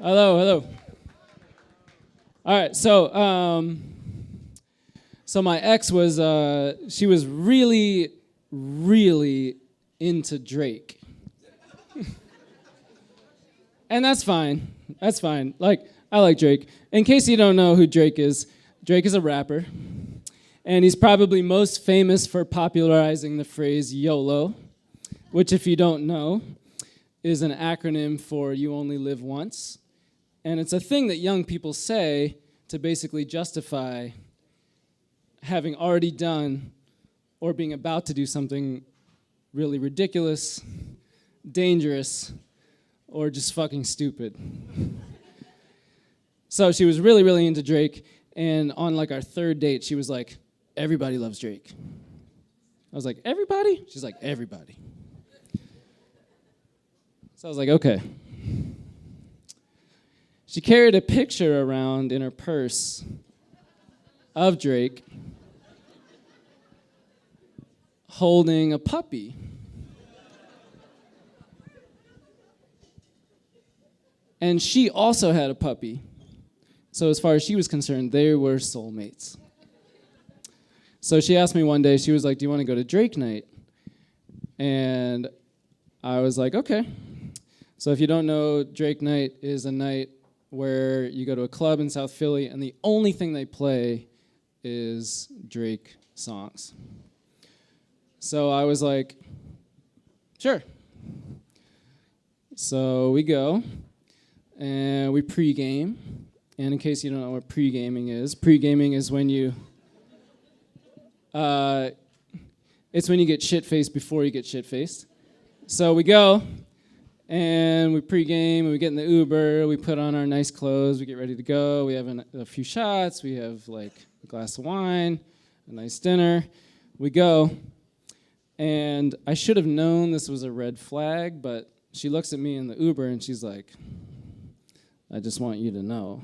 Hello, hello. All right, so my ex was, she was really, really into Drake. And that's fine. That's fine. Like, I like Drake. In case you don't know who Drake is a rapper. And he's probably most famous for popularizing the phrase YOLO, which, if you don't know, is an acronym for You Only Live Once. And it's a thing that young people say to basically justify having already done or being about to do something really ridiculous, dangerous, or just fucking stupid. So she was really, really into Drake, and on like our third date, she was like, everybody loves Drake. I was like, everybody? She's like, everybody. So I was like, okay. She carried a picture around in her purse of Drake holding a puppy. And she also had a puppy. So as far as she was concerned, they were soulmates. So she asked me one day, she was like, do you want to go to Drake night? And I was like, okay. So if you don't know, Drake night is a night where you go to a club in South Philly, and the only thing they play is Drake songs. So I was like, sure. So we go, and we pregame. And in case you don't know what pregaming is when you, it's when you get shit-faced before you get shit-faced. So we go, and we pregame, and we get in the Uber, we put on our nice clothes, we get ready to go, we have a few shots, we have like a glass of wine, a nice dinner, we go, and I should have known this was a red flag, but she looks at me in the Uber and she's like, I just want you to know,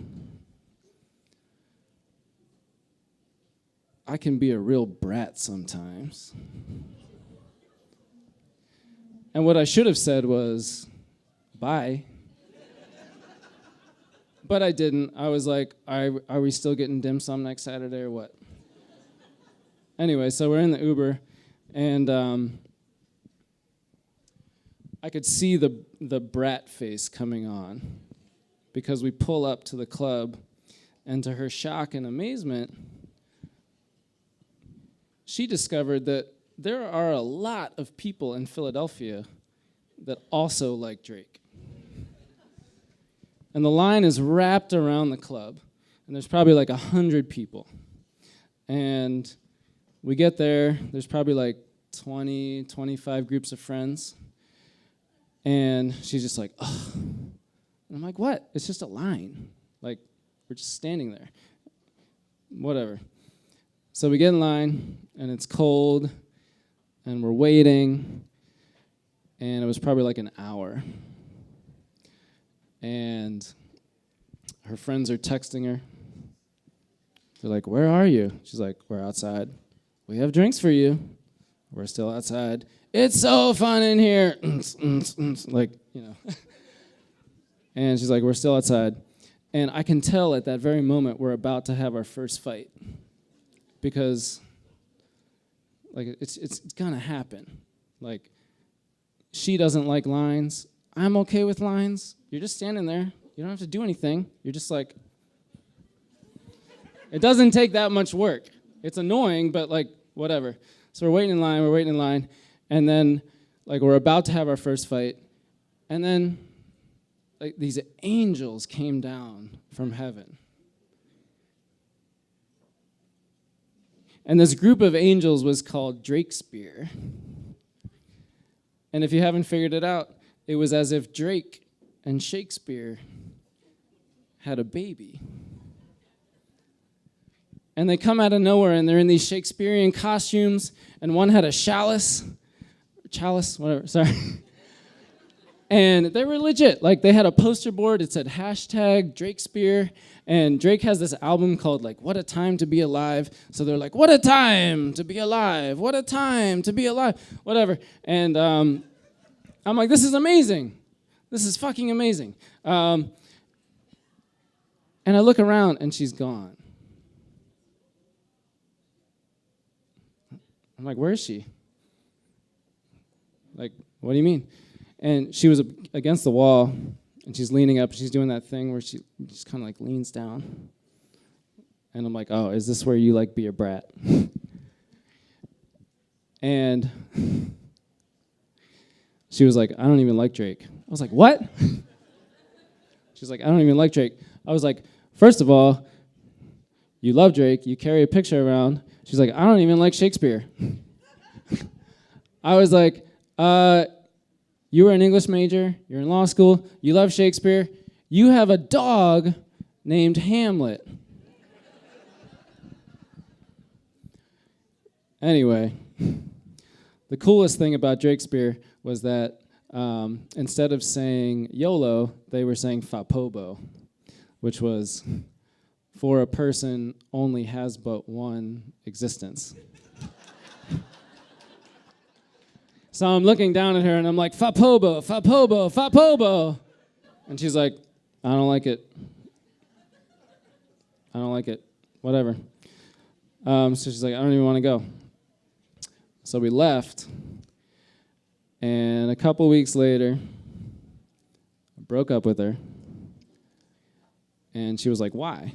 I can be a real brat sometimes. And what I should have said was, bye. But I didn't. I was like, are we still getting dim sum next Saturday or what? Anyway, so we're in the Uber, and I could see the brat face coming on because we pull up to the club, and to her shock and amazement, she discovered that there are a lot of people in Philadelphia that also like Drake. And the line is wrapped around the club, and there's probably like 100 people. And we get there, there's probably like 20, 25 groups of friends. And she's just like, ugh. And I'm like, what? It's just a line. Like, we're just standing there. Whatever. So we get in line, and it's cold, and we're waiting, and it was probably like an hour. And her friends are texting her. They're like, where are you? She's like, we're outside. We have drinks for you. We're still outside. It's so fun in here. Like, you know. And she's like, we're still outside. And I can tell at that very moment we're about to have our first fight. Because, like, it's gonna happen. Like, she doesn't like lines. I'm okay with lines. You're just standing there. You don't have to do anything. You're just like, it doesn't take that much work. It's annoying, but like, whatever. So we're waiting in line, and then, like, we're about to have our first fight, and then, like, these angels came down from heaven. And this group of angels was called Drakespeare. And if you haven't figured it out, it was as if Drake and Shakespeare had a baby. And they come out of nowhere, and they're in these Shakespearean costumes, and one had a chalice, whatever, sorry. And they were legit. Like, they had a poster board. It said hashtag Drakespeare. And Drake has this album called, like, What a Time to Be Alive. So they're like, what a time to be alive. What a time to be alive. Whatever. And I'm like, this is amazing. This is fucking amazing. And I look around, and she's gone. I'm like, where is she? Like, what do you mean? And she was against the wall, and she's leaning up, and she's doing that thing where she just kind of like leans down. And I'm like, oh, is this where you like be a brat? And she was like, I don't even like Drake. I was like, what? She's like, I don't even like Drake. I was like, first of all, you love Drake. You carry a picture around. She's like, I don't even like Shakespeare. I was like, you were an English major. You're in law school. You love Shakespeare. You have a dog named Hamlet. Anyway, the coolest thing about Drakespeare was that instead of saying YOLO, they were saying Fapobo, which was, for a person only has but one existence. So I'm looking down at her, and I'm like, Fapobo, Fapobo, Fapobo. And she's like, I don't like it. I don't like it. Whatever. So she's like, I don't even want to go. So we left, and a couple weeks later, I broke up with her, and she was like, why?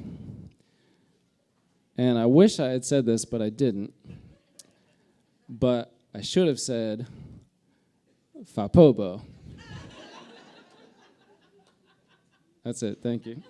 And I wish I had said this, but I didn't. But I should have said, Fapobo. That's it, thank you.